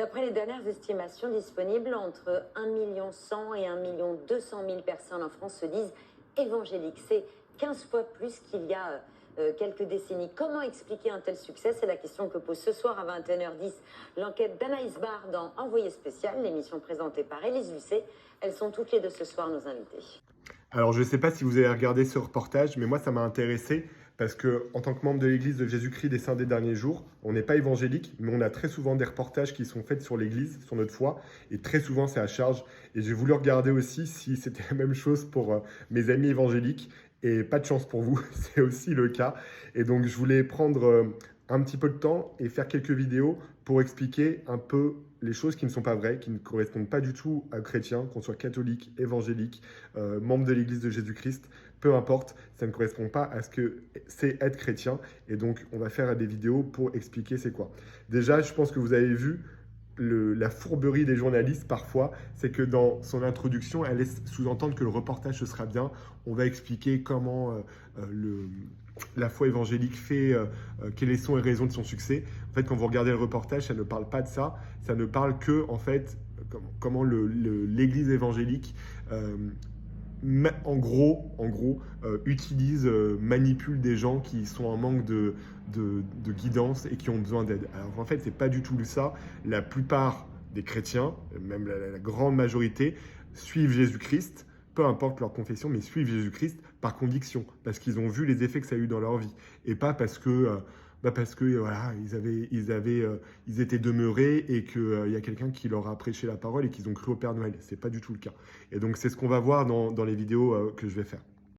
D'après les dernières estimations disponibles, entre 1 100 000 et 1 200 000 personnes en France se disent évangéliques. C'est 15 fois plus qu'il y a quelques décennies. Comment expliquer un tel succès? C'est la question que pose ce soir à 21h10 l'enquête d'Anaïs Barr dans Envoyé spécial, l'émission présentée par Élise Lucet. Elles sont toutes les deux ce soir nos invitées. Alors, je ne sais pas si vous avez regardé ce reportage, mais moi, ça m'a intéressé parce que, en tant que membre de l'Église de Jésus-Christ des Saints des Derniers Jours, on n'est pas évangélique, mais on a très souvent des reportages qui sont faits sur l'Église, sur notre foi, et très souvent, c'est à charge. Et j'ai voulu regarder aussi si c'était la même chose pour mes amis évangéliques, et pas de chance pour vous, c'est aussi le cas. Et donc, je voulais prendre un petit peu de temps et faire quelques vidéos pour expliquer un peu les choses qui ne sont pas vraies, qui ne correspondent pas du tout à chrétiens, qu'on soit catholique, évangélique, membre de l'Église de Jésus-Christ, peu importe, ça ne correspond pas à ce que c'est être chrétien. Et donc, on va faire des vidéos pour expliquer c'est quoi. Déjà, je pense que vous avez vu la fourberie des journalistes parfois, c'est que dans son introduction, elle laisse sous-entendre que le reportage ce sera bien. On va expliquer comment la foi évangélique fait, quelles sont les raisons de son succès. En fait, quand vous regardez le reportage, ça ne parle pas de ça. Ça ne parle que, en fait, comment l'Église évangélique en gros, utilise, manipule des gens qui sont en manque de guidance et qui ont besoin d'aide. Alors en fait, c'est pas du tout ça. La plupart des chrétiens, même la grande majorité, suivent Jésus-Christ, peu importe leur confession, mais suivent Jésus-Christ par conviction, parce qu'ils ont vu les effets que ça a eu dans leur vie, et pas parce que voilà, ils étaient demeurés et qu'il y a quelqu'un qui leur a prêché la parole et qu'ils ont cru au Père Noël. C'est pas du tout le cas. Et donc c'est ce qu'on va voir dans les vidéos que je vais faire.